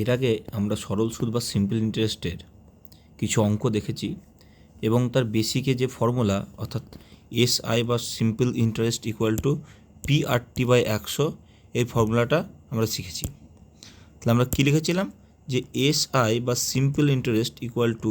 এর আগে আমরা সরল সুদ বা সিম্পল ইন্টারেস্টের কিছু অঙ্ক দেখেছি এবং তার বেসিকে যে ফর্মুলা অর্থাৎ এসআই বা simple interest equal to PRT/100 এই ফর্মুলাটা আমরা শিখেছি। তাহলে আমরা কী লিখেছিলাম যে এসআই বা simple interest equal to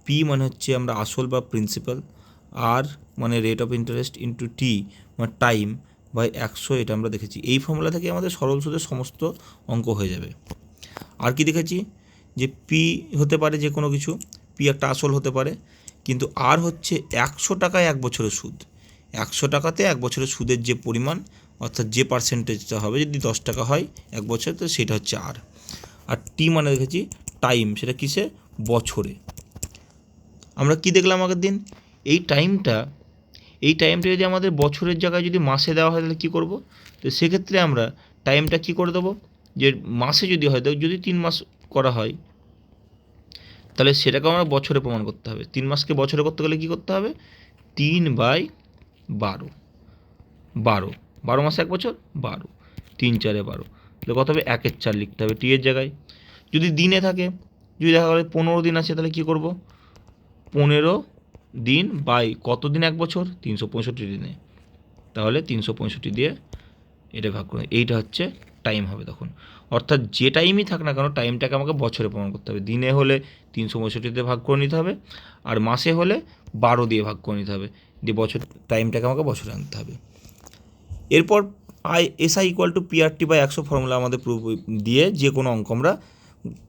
P মানে হচ্ছে আমরা আসল বা প্রিন্সিপাল, আর মানে rate of interest into T মানে টাইম বাই 100, এটা আমরা দেখেছি। এই ফর্মুলা থেকে আমাদের সরল সুদের সমস্ত অঙ্ক হয়ে যাবে। আর কি দেখেছি যে পি হতে পারে যে কোনো কিছু, পি একটা আসল হতে পারে, কিন্তু আর হচ্ছে 100 টাকায় 1 বছরের সুদ। 100 টাকাতে 1 বছরের সুদের যে পরিমাণ অর্থাৎ যে পার্সেন্টেজটা হবে, যদি 10 টাকা হয় 1 বছর, তো সেটা হচ্ছে আর টি মানে দেখেছি টাইম, সেটা কিসে, বছরে। আমরা কি দেখলাম আগের দিন, এই টাইমটা যদি আমাদের বছরের জায়গায় যদি মাসে দেওয়া হয় তাহলে কী করব, তো সেক্ষেত্রে আমরা টাইমটা কী করে দেবো, যে মাসে যদি হয়, যদি 3 মাস করা হয় তাহলে সেটাকে আমরা বছরে প্রমাণ করতে হবে। 3 মাসকে বছরে করতে গেলে কী করতে হবে, 3/12, 12 মাসে 1 বছর, 12, 3 4 12, তাহলে কত হবে, 1/4 লিখতে হবে টি এর জায়গায়। যদি দিনে থাকে, যদি দেখা গেলো 15 দিন আছে, তাহলে কী করব, 15 দিন বাই কত দিন 1 বছর, 365 দিনে, তাহলে 365 দিয়ে এটা ভাগ করে, এইটা হচ্ছে টাইম হবে তখন। অর্থাৎ যে টাইমই থাক না কেন, টাইমটাকে আমাকে বছরে প্রমাণ করতে হবে। দিনে হলে 365 দিয়ে ভাগ করে নিতে হবে, আর মাসে হলে 12 দিয়ে ভাগ করে নিতে হবে, দিয়ে বছর টাইমটাকে আমাকে বছরে আনতে হবে। এরপর SI equal two PRT/100 formula আমাদের দিয়ে যে কোনো অঙ্ক আমরা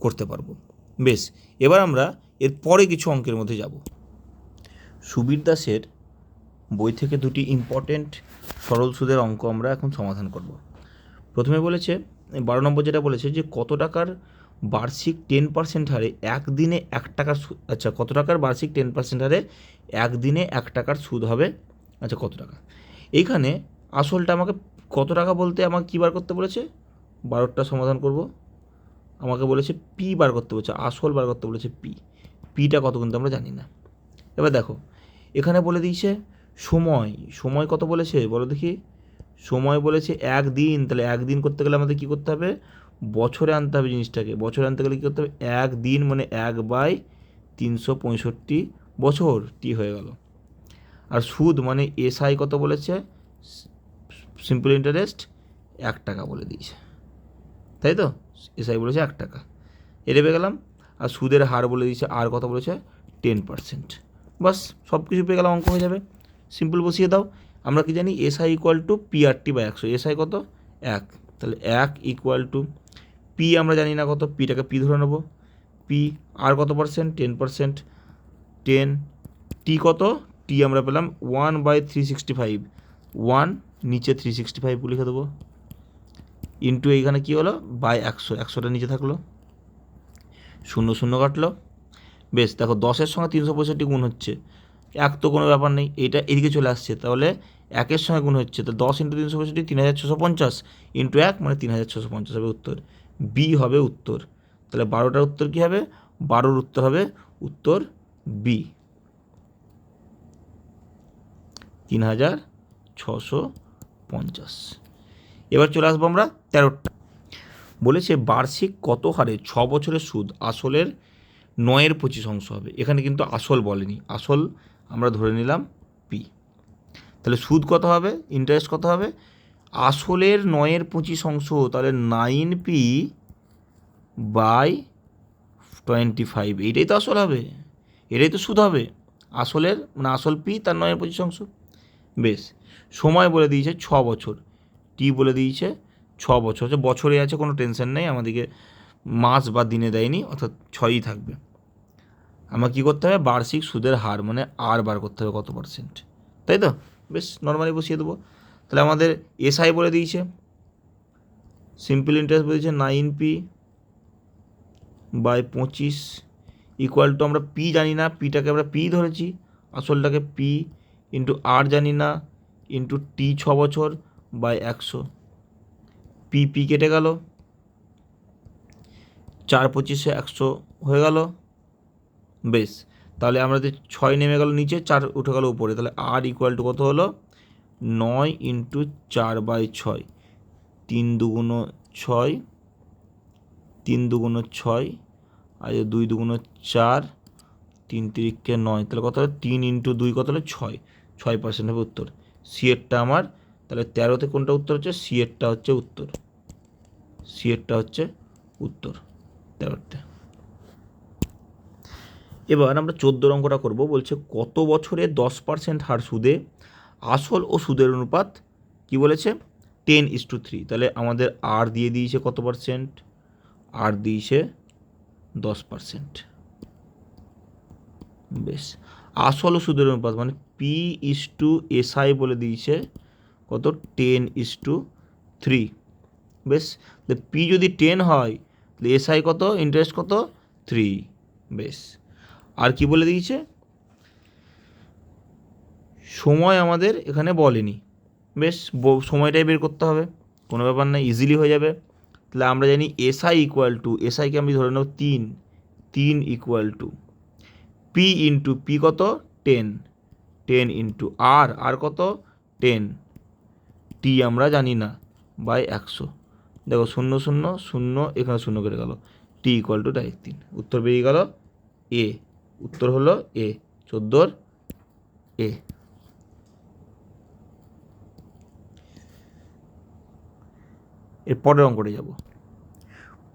করতে পারবো। বেশ, এবার আমরা এর পরে কিছু অঙ্কের মধ্যে যাব। সুবীর দাসের বই থেকে দুটি ইম্পর্টেন্ট সরল সুদের অঙ্ক আমরা এখন সমাধান করব। প্রথমে বলেছে 12 নম্বর, যেটা বলেছে যে কত টাকার বার্ষিক 10% হারে একদিনে 1 টাকার সুদ, আচ্ছা কত টাকার বার্ষিক 10% হারে একদিনে 1 টাকার সুদ হবে, আচ্ছা কত টাকা। এইখানে আসলটা আমাকে কত টাকা বলতে আমাকে কী বার করতে বলেছে, 12টা সমাধান করব, আমাকে বলেছে পি বার করতে বলেছে, আসল বার করতে বলেছে পিটা কত কিন্তু আমরা জানি না। এবার দেখো এখানে বলে দিয়েছে সময় কত বলেছে বলো দেখি, সময় বলেছে 1 দিন, তাহলে 1 দিন করতে গেলে আমাদের কী করতে হবে, বছরে আনতে হবে জিনিসটাকে। বছরে আনতে গেলে কী করতে হবে, 1 দিন মানে 1/365 বছর, টি হয়ে গেল। আর সুদ মানে এসআই কত বলেছে, সিম্পল ইন্টারেস্ট 1 টাকা বলে দিয়েছে, তাই তো, এসআই বলেছে 1 টাকা, এটা পেয়ে গেলাম। আর সুদের হার বলে দিয়েছে, আর কত বলেছে, 10%। বাস, সব কিছু পেয়ে গেলাম, অঙ্ক হয়ে যাবে। সিম্পল বসিয়ে দাও। আমরা কি জানি, SI equal two PRT/100, SI কত, 1, তাহলে 1 ইকুয়াল টু পি আমরা জানি না কত, পিটাকে পি ধরে নেবো, পি আর কত পার্সেন্ট, 10%, 10, টি কত, টি আমরা পেলাম 1/365, 1 নিচে 365 লিখে দেবো, ইন্টু এইখানে কী হলো, বাই 100, 100টা নিচে থাকলো, 0 0 কাটলো। বেশ, দেখো 10-এর সঙ্গে 365 গুণ হচ্ছে, 1 তো কোনো ব্যাপার নেই, এটা এদিকে চলে আসছে, তাহলে 1-এর সঙ্গে গুণ হচ্ছে, তো 10 ইন্টু 365 3650 ইন্টু 1 মানে 3650 হবে উত্তর, বি হবে উত্তর। তাহলে 12টার উত্তর কী হবে, 12-র উত্তর হবে উত্তর বি, 3650। এবার চলে আসবো আমরা 13টা। বলেছে বার্ষিক কত হারে 6 বছরের সুদ আসলের 9/25 হবে। এখানে কিন্তু আসল বলেনি, আসল আমরা ধরে নিলাম পি। তাহলে সুদ কত হবে, ইন্টারেস্ট কত হবে, আসলের 9/25, তাহলে 9p/25, এইটাই তো আসল হবে, এটাই তো সুদ হবে, আসলের মানে আসল পি তার 9/25। বেশ, সময় বলে দিয়েছে 6 বছর, টি বলে দিয়েছে 6 বছর, বছরে আছে, কোনো টেনশন নেই, আমাদেরকে মাস বা দিনে দেয়নি, অর্থাৎ 6ই থাকবে। আমার কী করতে হবে, বার্ষিক সুদের হার মানে আর বার করতে হবে কত পার্সেন্ট, তাই তো। বেশ, নর্মালি বসিয়ে দেবো। তাহলে আমাদের এসআই বলে দিয়েছে, সিম্পল ইন্টারেস্ট বলে দিয়েছে 9p/25 ইকুয়াল টু, আমরা পি জানি না, পিটাকে আমরা পি ধরেছি, আসলটাকে পি ইন্টু আর জানি না, ইন্টু টি 6 বছর বাই 100, পি কেটে গেল, 4/25 100 হয়ে গেল। বেশ, তাহলে আমাদের 6 নেমে গেল নিচে, 4 উঠে গেল উপরে, তাহলে আর ইকুয়াল টু কত হলো, 9 ইন্টু 4/6, 3 2 6, 3 দুগুণ 6 আর 2 দুগুণ 4, 3 তিরিকে 9, তাহলে কত হবে 3 ইন্টু 2 কত হলো 6, 6% হবে উত্তর। সি এরটা আমার তাহলে 13তে কোনটা উত্তর হচ্ছে, সি এরটা হচ্ছে উত্তর, সি এরটা হচ্ছে উত্তর 13তে। এবার আমরা 14 অঙ্কটা করব। বলছে কত বছরে 10% হার সুদে আসল ও সুদের অনুপাত কি বলেছে 10:3। তাহলে আমাদের আর দিয়ে দিয়েছে কত পার্সেন্ট, আর দিয়েছে 10%। বেশ, আসল ও সুদের অনুপাত মানে P/SI বলে দিয়েছে কত 10:3। বেশ, পি যদি 10 হয় তাহলে এসআই কত, ইন্টারেস্ট কত 3। বেশ, আর কি বলে দিয়েছে, সময় আমাদের এখানে বলেনি। বেশ, সময়টাই বের করতে হবে, কোনো ব্যাপার না, ইজিলি হয়ে যাবে। তাহলে আমরা জানি এসআই ইকুয়াল টু, এসআইকে আমি ধরে নেব 3 equal to P into P কত 10 ইন্টু আর কত 10, টি আমরা জানি না, বাই 100। দেখো 0 0 0 এখানে 0 কেটে গেল, টি ইকুয়াল টু ডাইরেক্ট 3, উত্তর বেরিয়ে গেল এ। উত্তর হলো এ, 14 এ। এর পরের অঙ্কটা যাব।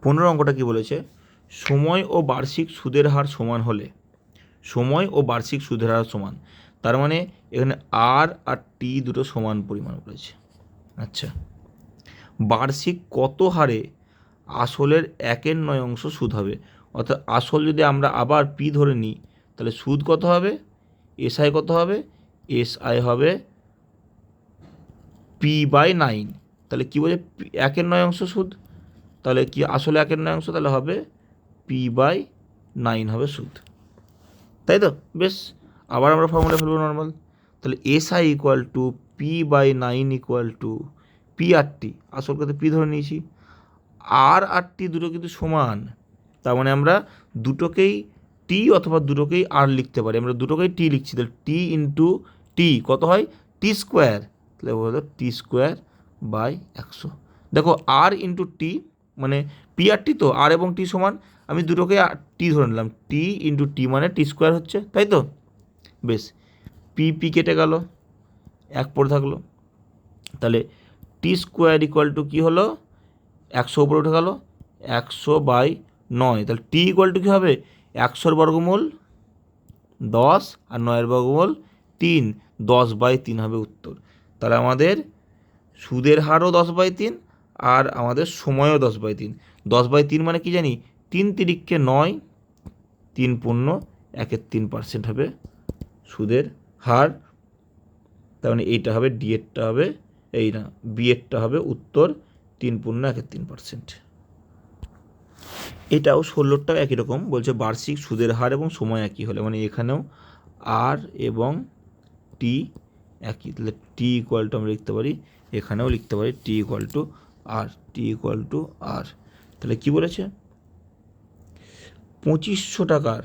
15 অঙ্কটা কি বলেছে, সময় ও বার্ষিক সুদের হার সমান হলে, সময় ও বার্ষিক সুদের হার সমান, তার মানে এখানে আর টি দুটো সমান পরিমাণ বলেছে। আচ্ছা, বার্ষিক কত হারে আসলের 1/9 সুদ হবে, অর্থাৎ আসল যদি আমরা আবার পি ধরে নিই তাহলে সুদ কত হবে, এসআই কত হবে, এসআই হবে P/9। তাহলে কী বলছে 1/9 সুদ, তাহলে কি আসলে 1/9, তাহলে হবে P/9 হবে সুদ, তাই তো। বেশ, আবার আমরা ফর্মুলা ফেলবো নর্মাল। তাহলে SI equal to P/9 equal to P/টি, আসল কথা পি ধরে নিয়েছি, আর টি দুটো কিন্তু সমান, তার মানে আমরা দুটোকেই টি অথবা দুটোকেই আর লিখতে পারি, আমরা দুটোকেই টি লিখছি। তাহলে টি ইন্টু টি কত হয় টি স্কোয়ার, তাহলে বলতো টি স্কোয়ার বাই 100। দেখো আর ইন্টু টি মানে P/টি, তো আর এবং টি সমান, আমি দুটোকে টি ধরে নিলাম, টি ইন্টু টি মানে টি স্কোয়ার হচ্ছে, তাই তো। বেশ, পি কেটে গেল, 1 পড়ে থাকলো, তাহলে টি স্কোয়ার ইকুয়াল টু কী হলো, 100 উপরে উঠে গেল, 100/9। তাহলে টি ইকুয়াল টু কী হবে, 100 বর্গমূল 10 আর 9 বর্গমূল 3, 10/3 হবে উত্তর। তাহলে আমাদের সুদের হারও 10/3 আর আমাদের সময়ও 10/3। 10/3 মানে কি জানি, 3 তিরিকে 9, 3 পূর্ণ 1/3% হবে সুদের হার। তার মানে এইটা হবে ডি এরটা হবে, এই না বি এরটা হবে উত্তর 3 পূর্ণ 1/3%। এটাও 16টাও একই রকম বলছে, বার্ষিক সুদের হার এবং সময় একই হলে, মানে এখানেও আর এবং টি একই, তাহলে টি ইকুয়াল টু আমরা লিখতে পারি, এখানেও লিখতে পারি T equal to R, T equal to R. তাহলে কী বলেছে 2500 টাকার,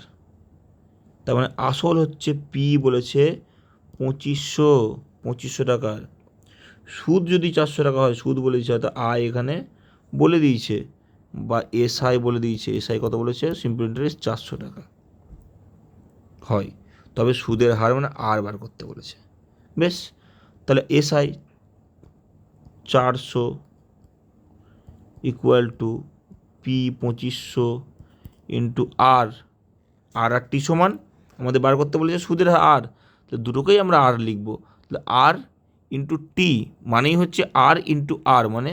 তার মানে আসল হচ্ছে পি বলেছে 2500 টাকার, সুদ যদি 400 টাকা হয়, সুদ বলে দিয়েছে, হয়তো আয় এখানে বলে দিয়েছে বা এসআই বলে দিয়েছে, এসআই কত বলেছে, সিম্পল ইন্টারেস্ট 400 টাকা হয়, তবে সুদের হার মানে আর বার করতে বলেছে। বেশ, তাহলে SI 400 equal to P 2500 into R T সমান আমাদের বার করতে বলেছে সুদের হার, তো দুটোকেই আমরা আর লিখবো। তাহলে আর ইন্টু টি মানেই হচ্ছে আর ইন্টু আর মানে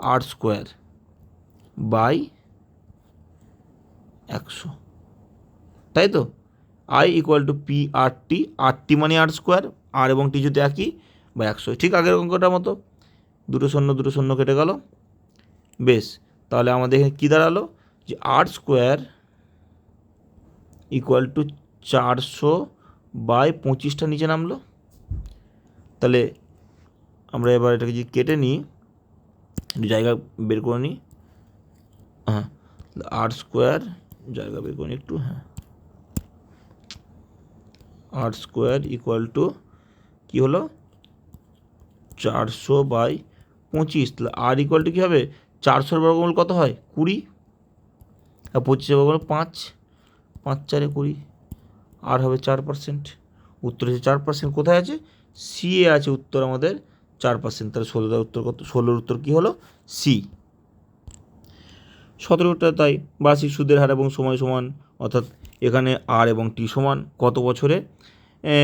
আর স্কোয়ার বাই 100, তাই তো। আই ইকুয়াল টু P/টি, আর টি মানে আর স্কোয়ার, আর এবং টি যদি একই বা 100, ঠিক আগের অঙ্কটার মতো, দুটো শূন্য কেটে গেল। বেশ, তাহলে আমাদের এখানে কী দাঁড়ালো, যে আর স্কোয়ার ইকুয়াল টু 400/25টা নিচে নামলো। তাহলে আমরা এবার এটাকে যদি কেটে নিই, একটু জায়গা বের করে নিই, হ্যাঁ আর স্কোয়ার জায়গা বের করে নিই একটু, হ্যাঁ আর স্কোয়ার ইকুয়াল টু কী হলো 400/25, তাহলে আর ইকুয়াল টু কী হবে, 400 বর্গমূল কত হয় 20, আর 25 বর্গমূল 5, 5 4 20, আর হবে 4%। উত্তর হচ্ছে 4%। কোথায় আছে? সি এ আছে উত্তর আমাদের 4%। তাহলে 16টার উত্তর কত? 16-র উত্তর কী হলো? সি। 17টা তাই, বার্ষিক সুদের হার এবং সময় সমান, অর্থাৎ এখানে আর এবং টি সমান কত বছরে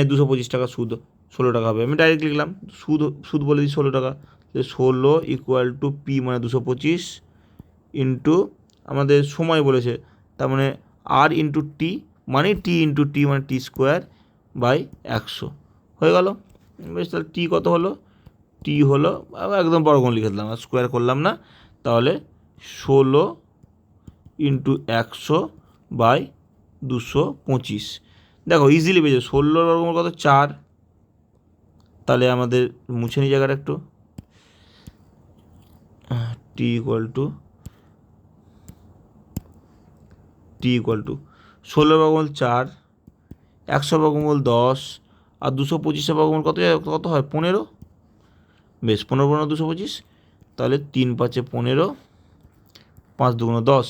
225 টাকা সুদ 16 টাকা হবে। আমি ডাইরেক্ট লিখলাম, সুদ বলে দিই 16 টাকা, 16 ইকুয়াল টু পি মানে 225 ইন্টু আমাদের সময় বলেছে, তার মানে আর ইন্টু টি মানে টি ইন্টু টি মানে টি স্কোয়ার বাই 100 হয়ে গেল। বেশ, তাহলে টি কত হলো? টি হলো, একদম বর্গমূল লিখে দিলাম, আর স্কোয়ার করলাম না। তাহলে 16 ইন্টু 100 বাই 225। দেখো ইজিলি পেয়েছো, 16 বর্গমূল কত? 4। তাহলে আমাদের মুছে নিই জায়গাটা একটু। টি ইকুয়াল টু 16 বর্গমূল 4, 100 বর্গমূল 10, আর 225 বর্গমূল কত হয়? 15। বেশ, 15 15 225, তাহলে 3 5 15, 5 2 10,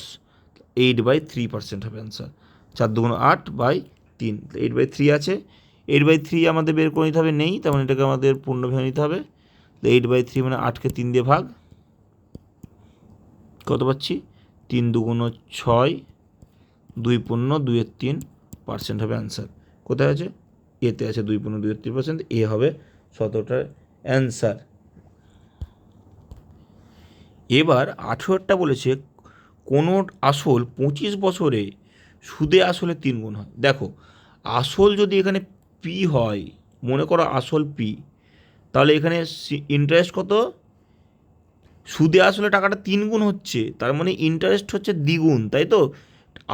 8/3% হবে অ্যান্সার। 4 2 8 বাই 3, 8/3 আছে। 8/3 আমাদের বের করে নিতে হবে, নেই, তার মানে এটাকে আমাদের পূর্ণ ভেঙে নিতে হবে। 8/3 মানে 8কে 3 দিয়ে ভাগ, কত পাচ্ছি? 3 2 6, 2 15 2/3% হবে অ্যান্সার। কোথায় আছে? এতে আছে 2 15 2/3%। এ হবে 17টার অ্যান্সার। এবার 18টা বলেছে কোনো আসল 25 বছরে সুদে আসলে 3 গুণ হয়। দেখো, আসল যদি এখানে পি হয়, মনে করো আসল পি, তাহলে এখানে ইন্টারেস্ট কত? সুদে আসলে টাকাটা 3 গুণ হচ্ছে, তার মানে ইন্টারেস্ট হচ্ছে দ্বিগুণ, তাই তো?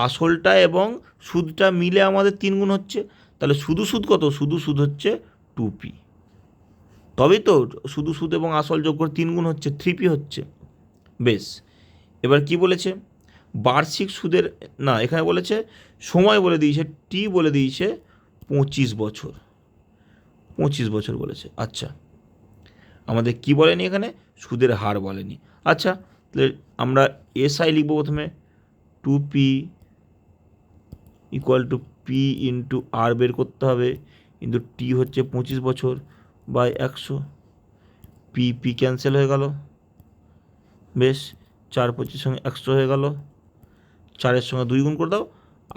আসলটা এবং সুদটা মিলে আমাদের 3 গুণ হচ্ছে, তাহলে শুধু সুদ কত? শুধু সুদ হচ্ছে 2p। তবেই তো শুধু সুদ এবং আসল যোগ করে 3 গুণ হচ্ছে, 3p হচ্ছে। বেশ, এবার কি বলেছে? বার্ষিক সুদের, না এখানে বলেছে সময় বলে দিয়েছে, টি বলে দিয়েছে 25 বছর, 25 বছর বলেছে। আচ্ছা, আমাদের কি বলেনি এখানে? সুদের হার বলেনি। আচ্ছা, তাহলে আমরা এসআই লিখব প্রথমে, 2p equal to P into R বের করতে হবে, কিন্তু টি হচ্ছে 25 বছর বাই 100, পি পি ক্যান্সেল হয়ে গেল। বেশ, 4 25 সঙ্গে 100 হয়ে গেল, 4-এর সঙ্গে 2 গুণ করে দাও,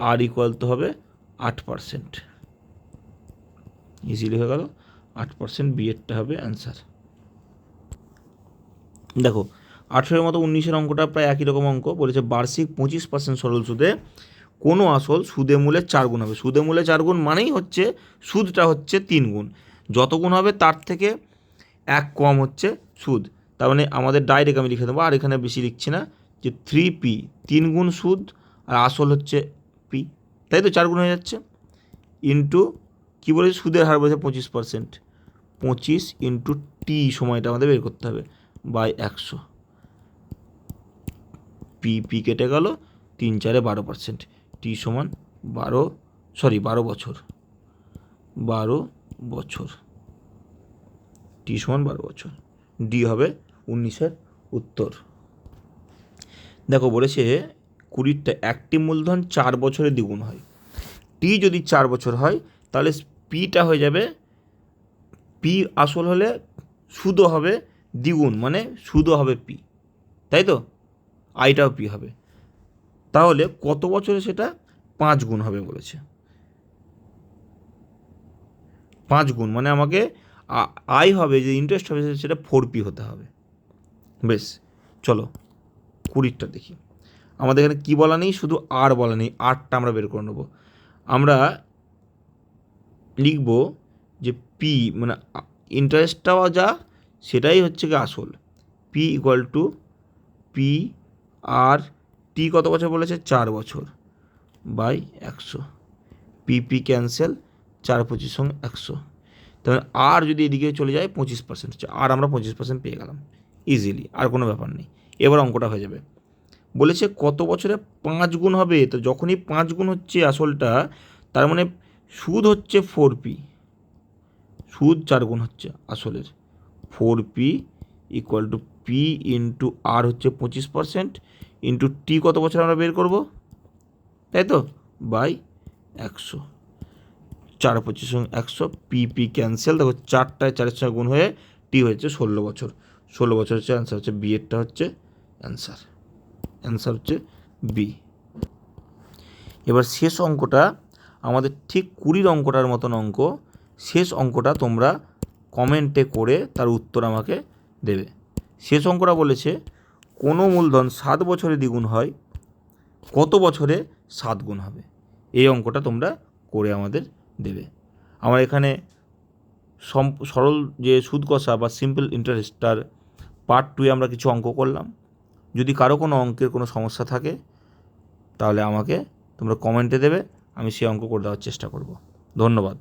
আর ইকুয়াল তো হবে 8%। ইজিলি হয়ে গেল 8%, বিএডটা হবে অ্যান্সার। দেখো 18-এর মতো 19-এর অঙ্কটা প্রায় একই রকম অঙ্ক বলেছে। বার্ষিক 25% সরল সুদে কোনো আসল সুদে মূলে 4 গুণ হবে। সুদে মূলে 4 গুণ মানেই হচ্ছে সুদটা হচ্ছে 3 গুণ, যত গুণ হবে তার থেকে 1 কম হচ্ছে সুদ। তার মানে আমাদের ডাইরেক্ট আমি লিখে দেবো, আর এখানে বেশি লিখছি না, যে 3p, 3 গুণ সুদ আর আসল হচ্ছে পি, তাই তো 4 গুণ হয়ে যাচ্ছে, ইন্টু কী বলেছে? সুদের হার বলেছে 25%, 25 ইন্টু টি সময়টা আমাদের বের করতে হবে বাই 100, পি কেটে গেল, 3 4 12%, টি সমান 12 বছর, 12 বছর, টি সমান 12 বছর। ডি হবে 19-এর উত্তর। দেখো বলেছে 20টা একটি মূলধন 4 বছরে দ্বিগুণ হয়। টি যদি 4 বছর হয়, তাহলে পিটা হয়ে যাবে, পি আসল হলে সুদও হবে দ্বিগুণ, মানে সুদও হবে পি, তাই তো? আইটাও পি হবে। তাহলে কত বছরে সেটা 5 গুণ হবে বলেছে। 5 গুণ মানে আমাকে আই হবে, যে ইন্টারেস্ট হবে সেটা 4p হতে হবে। বেশ, চলো 20টা দেখি। আমাদের এখানে কী বলা নেই? শুধু আর বলা নেই, আরটা আমরা বের করে নেবো। আমরা লিখব যে পি মানে ইন্টারেস্টটাও যা, সেটাই হচ্ছে কি আসল। P equal to P R টি কত বছর বলেছে? 4 বছর বাই 100, পি ক্যান্সেল, 4 25 সঙ্গে 100, তাহলে আর যদি এদিকে চলে যায় 25% হচ্ছে, আর আমরা 25% পেয়ে গেলাম ইজিলি, আর কোনো ব্যাপার নেই। এবার অঙ্কটা হয়ে যাবে। বলেছে কত বছরে 5 গুণ হবে, তো যখনই 5 গুণ হচ্ছে আসলটা, তার মানে সুদ হচ্ছে 4p, সুদ 4 গুণ হচ্ছে আসলের, 4p equal to P into R হচ্ছে 25% ইন্টু টি কত বছর আমরা বের করবো? তাই তো, বাই 100, 4 25 100, পি ক্যান্সেল। দেখো 4টায় 4-এর সঙ্গে গুণ হয়ে টি হয়েছে 16 বছর। 16 বছর হচ্ছে অ্যান্সার, হচ্ছে বি এরটা হচ্ছে অ্যান্সার। অ্যান্সার হচ্ছে বি। এবার শেষ অঙ্কটা আমাদের ঠিক 20 অঙ্কটার মতন অঙ্ক। শেষ অঙ্কটা তোমরা কমেন্টে করে তার উত্তর আমাকে দেবে। শেষ অঙ্কটা বলেছে কোনো মূলধন 7 বছরে দ্বিগুণ হয়, কত বছরে 7 গুণ হবে? এই অঙ্কটা তোমরা করে আমাদের দেবে। আমার এখানে সরল যে সুদ কষা বা সিম্পল ইন্টারেস্টটার পার্ট 2 আমরা কিছু অঙ্ক করলাম। যদি কারো কোনো অঙ্কের কোনো সমস্যা থাকে তাহলে আমাকে তোমরা কমেন্টে দেবে, আমি সেই অঙ্ক করে দেওয়ার চেষ্টা করব। ধন্যবাদ।